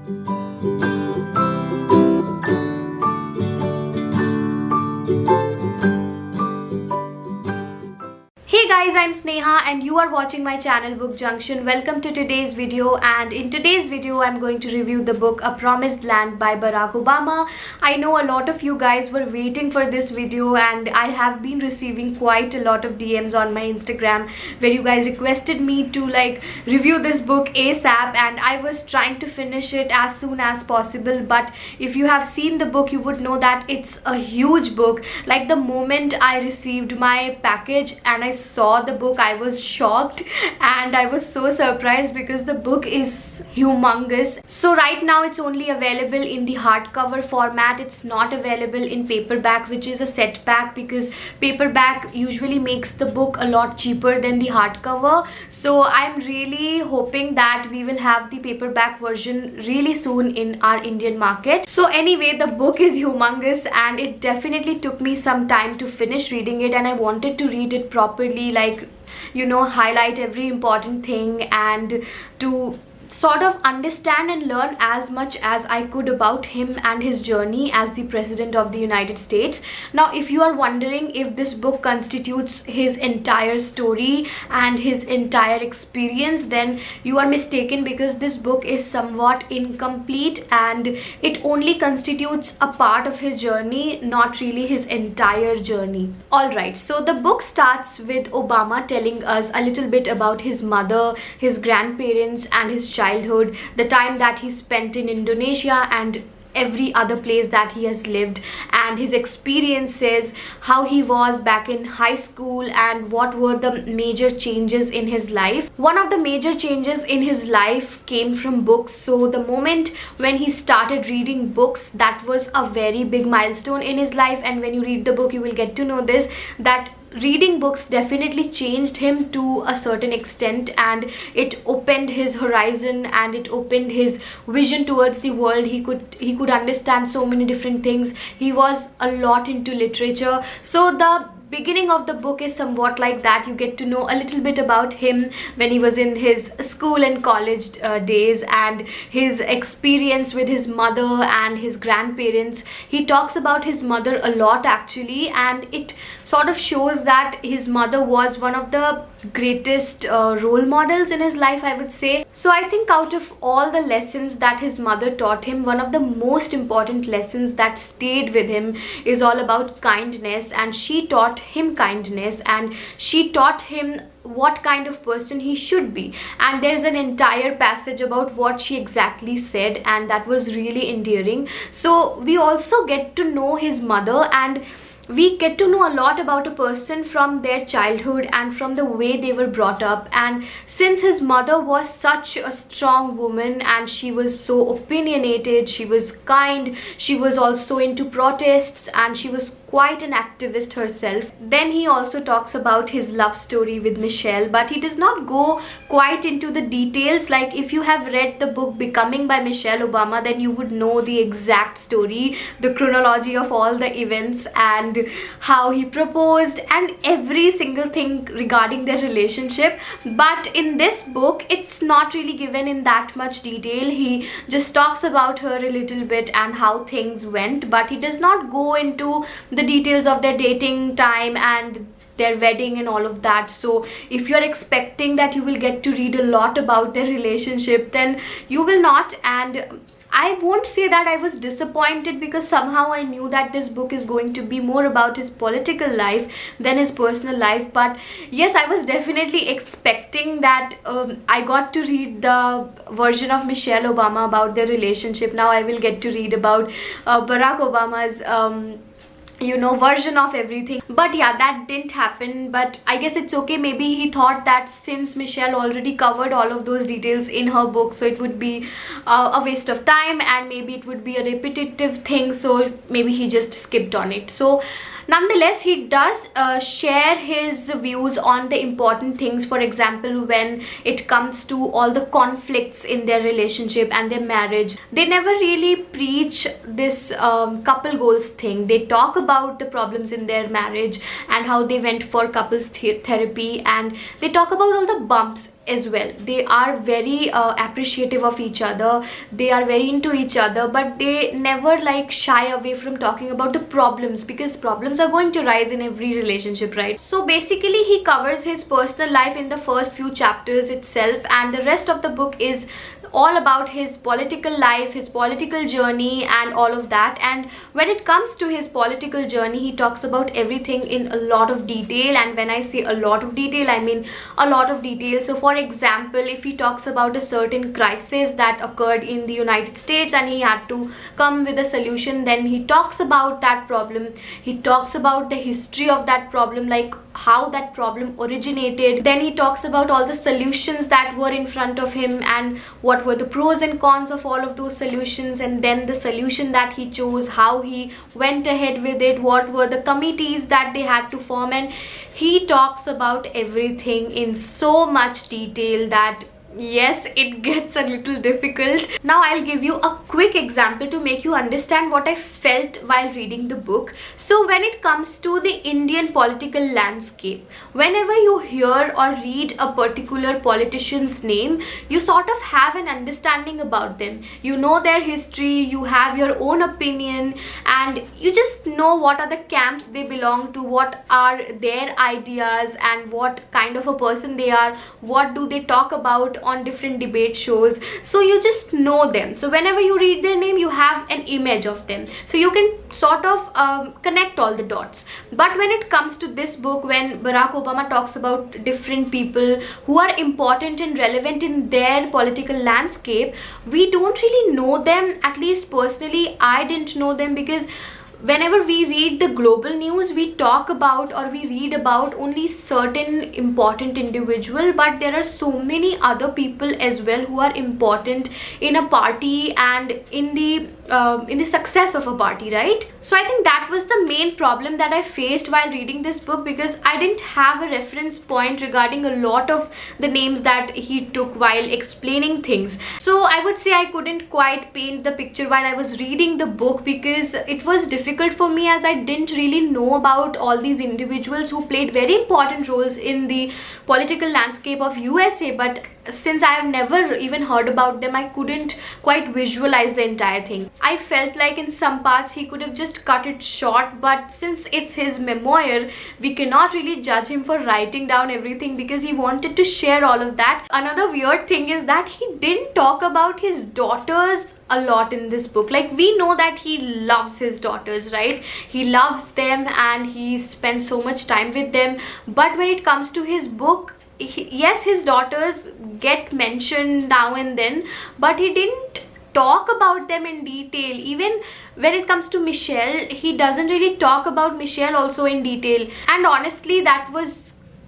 Hey guys, I'm Sneha and you are watching my channel Book Junction. Welcome to today's video, and in today's video I'm going to review the book A Promised Land by Barack Obama. I know a lot of you guys were waiting for this video, and I have been receiving quite a lot of DMs on my Instagram where you guys requested me to review this book ASAP, and I was trying to finish it as soon as possible. But if you have seen the book, you would know that it's a huge book. Like, the moment I received my package and I saw the book, I was shocked and I was so surprised because the book is humongous. So right now it's only available in the hardcover format. It's not available in paperback, which is a setback because paperback usually makes the book a lot cheaper than the hardcover. So I'm really hoping that we will have the paperback version really soon in our Indian market. So anyway, the book is humongous and it definitely took me some time to finish reading it, and I wanted to read it properly, highlight every important thing and to sort of understand and learn as much as I could about him and his journey as the President of the United States. Now, if you are wondering if this book constitutes his entire story and his entire experience, then you are mistaken, because this book is somewhat incomplete and it only constitutes a part of his journey, not really his entire journey. Alright, so the book starts with Obama telling us a little bit about his mother, his grandparents and his childhood, the time that he spent in Indonesia and every other place that he has lived, and his experiences, how he was back in high school and what were the major changes in his life. One of the major changes in his life came from books. So the moment when he started reading books, that was a very big milestone in his life, and when you read the book you will get to know this, that reading books definitely changed him to a certain extent, and it opened his horizon and it opened his vision towards the world. He could understand so many different things. He was a lot into literature. So the beginning of the book is somewhat like that. You get to know a little bit about him when he was in his school and college days, and his experience with his mother and his grandparents. He talks about his mother a lot actually, and it sort of shows that his mother was one of the greatest role models in his life, I would say. So I think out of all the lessons that his mother taught him, one of the most important lessons that stayed with him is all about kindness, and she taught him kindness and she taught him what kind of person he should be. And there's an entire passage about what she exactly said, and that was really endearing. So we also get to know his mother, and we get to know a lot about a person from their childhood and from the way they were brought up. And since his mother was such a strong woman and she was so opinionated, she was kind, she was also into protests, and she was quite an activist herself. Then he also talks about his love story with Michelle, but he does not go quite into the details. Like, if you have read the book Becoming by Michelle Obama, then you would know the exact story, the chronology of all the events and how he proposed and every single thing regarding their relationship. But in this book it's not really given in that much detail. He just talks about her a little bit and how things went, but he does not go into the details of their dating time and their wedding and all of that. So if you're expecting that you will get to read a lot about their relationship, then you will not. And I won't say that I was disappointed, because somehow I knew that this book is going to be more about his political life than his personal life. But yes, I was definitely expecting that. I got to read the version of Michelle Obama about their relationship. Now I will get to read about Barack Obama's version of everything. But yeah, that didn't happen, but I guess it's okay. Maybe he thought that since Michelle already covered all of those details in her book, so it would be a waste of time and maybe it would be a repetitive thing, so maybe he just skipped on it. So nonetheless, he does share his views on the important things. For example, when it comes to all the conflicts in their relationship and their marriage, they never really preach this couple goals thing. They talk about the problems in their marriage and how they went for couples therapy, and they talk about all the bumps as well. They are very appreciative of each other, they are very into each other, but they never like shy away from talking about the problems, because problems are going to rise in every relationship, right? So basically he covers his personal life in the first few chapters itself, and the rest of the book is all about his political life, his political journey and all of that. And when it comes to his political journey, he talks about everything in a lot of detail, and when I say a lot of detail, I mean a lot of detail. So for example, if he talks about a certain crisis that occurred in the United States and he had to come with a solution, then he talks about that problem. He talks about the history of that problem, like how that problem originated. Then he talks about all the solutions that were in front of him and what were the pros and cons of all of those solutions, and then the solution that he chose, how he went ahead with it, what were the committees that they had to form. And he talks about everything in so much detail that yes, it gets a little difficult. Now I'll give you a quick example to make you understand what I felt while reading the book. So when it comes to the Indian political landscape, whenever you hear or read a particular politician's name, you sort of have an understanding about them. You know their history, you have your own opinion, and you just know what are the camps they belong to, what are their ideas, and what kind of a person they are, what do they talk about on different debate shows. So you just know them. So whenever you read their name, you have an image of them, so you can sort of connect all the dots. But when it comes to this book, when Barack Obama talks about different people who are important and relevant in their political landscape, we don't really know them. At least personally, I didn't know them, because whenever we read the global news, we talk about or we read about only certain important individual, but there are so many other people as well who are important in a party and in the success of a party, right? So I think that was the main problem that I faced while reading this book, because I didn't have a reference point regarding a lot of the names that he took while explaining things. So I would say I couldn't quite paint the picture while I was reading the book, because it was difficult for me, as I didn't really know about all these individuals who played very important roles in the political landscape of USA. But since I have never even heard about them, I couldn't quite visualize the entire thing. I felt like in some parts he could have just cut it short, but since it's his memoir, we cannot really judge him for writing down everything, because he wanted to share all of that. Another weird thing is that he didn't talk about his daughters a lot in this book. Like, we know that he loves his daughters, right? He loves them and he spends so much time with them, but when it comes to his book, yes, his daughters get mentioned now and then, but he didn't talk about them in detail. Even when it comes to Michelle, he doesn't really talk about Michelle also in detail, and honestly that was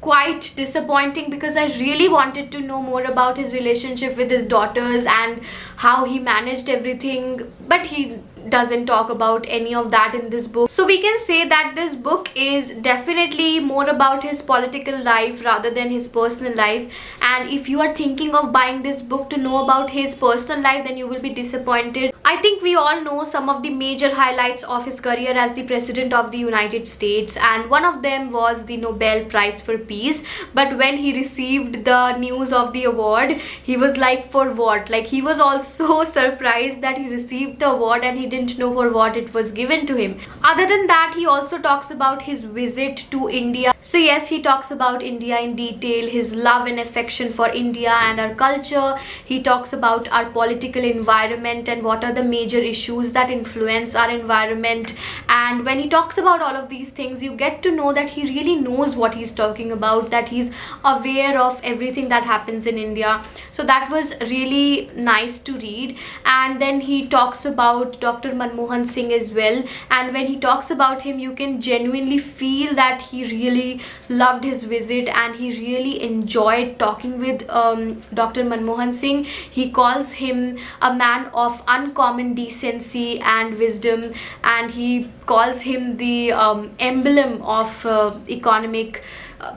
quite disappointing, because I really wanted to know more about his relationship with his daughters and how he managed everything, but he doesn't talk about any of that in this book. So we can say that this book is definitely more about his political life rather than his personal life, and if you are thinking of buying this book to know about his personal life, then you will be disappointed. I think we all know some of the major highlights of his career as the President of the United States, and one of them was the Nobel Prize for Peace. But when he received the news of the award, he was like, for what? Like, he was also surprised that he received the award and he didn't know for what it was given to him. Other than that, he also talks about his visit to India. So yes, he talks about India in detail, his love and affection for India and our culture. He talks about our political environment and what are the major issues that influence our environment. And when he talks about all of these things, you get to know that he really knows what he's talking about, that he's aware of everything that happens in India. So that was really nice to read. And then he talks about Dr. Manmohan Singh as well, and when he talks about him, you can genuinely feel that he really loved his visit and he really enjoyed talking with Dr. Manmohan Singh. He calls him a man of uncommon decency and wisdom, and he calls him the emblem of economic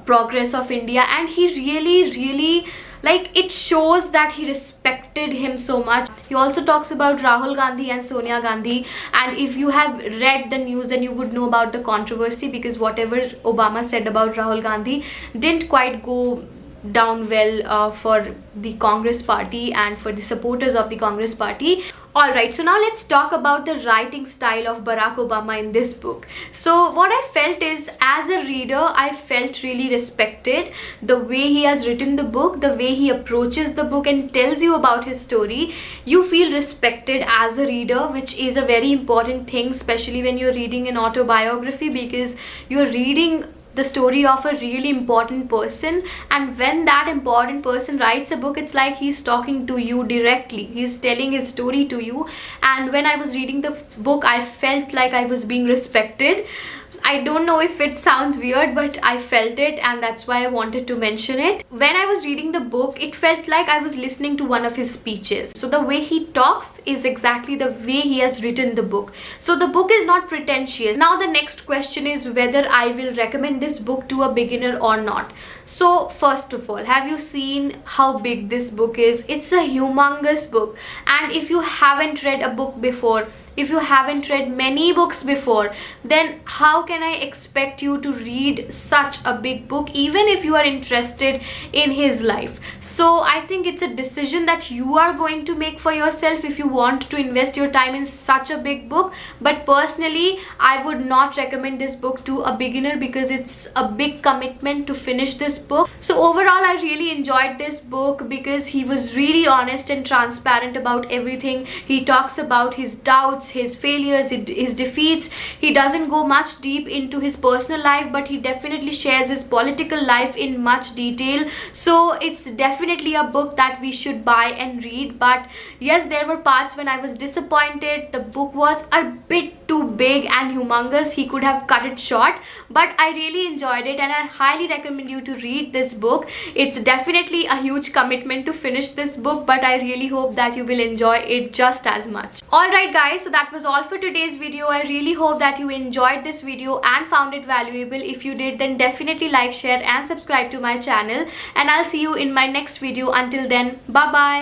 progress of India. And he really, like, it shows that he respected him so much. He also talks about Rahul Gandhi and Sonia Gandhi, and if you have read the news, then you would know about the controversy, because whatever Obama said about Rahul Gandhi didn't quite go down well for the Congress party and for the supporters of the Congress party. Alright, so now let's talk about the writing style of Barack Obama in this book. So what I felt is, as a reader, I felt really respected. The way he has written the book, the way he approaches the book and tells you about his story, you feel respected as a reader, which is a very important thing, especially when you're reading an autobiography, because you're reading the story of a really important person, and when that important person writes a book, it's like he's talking to you directly, he's telling his story to you. And when I was reading the book, I felt like I was being respected. I don't know if it sounds weird, but I felt it, and that's why I wanted to mention it. When I was reading the book, it felt like I was listening to one of his speeches. So the way he talks is exactly the way he has written the book. So the book is not pretentious. Now the next question is whether I will recommend this book to a beginner or not. So first of all, have you seen how big this book is? It's a humongous book, and if you haven't read a book before, if you haven't read many books before, then how can I expect you to read such a big book, even if you are interested in his life? So I think it's a decision that you are going to make for yourself if you want to invest your time in such a big book. But personally, I would not recommend this book to a beginner because it's a big commitment to finish this book. So overall, I really enjoyed this book because he was really honest and transparent about everything. He talks about his doubts, his failures, his defeats. He doesn't go much deep into his personal life, but he definitely shares his political life in much detail. So it's definitely a book that we should buy and read. But yes, there were parts when I was disappointed. The book was a bit too big and humongous. He could have cut it short, but I really enjoyed it, and I highly recommend you to read this book. It's definitely a huge commitment to finish this book, but I really hope that you will enjoy it just as much. Alright guys, so that was all for today's video. I really hope that you enjoyed this video and found it valuable. If you did, then definitely like, share and subscribe to my channel, and I'll see you in my next video. Until then, bye bye.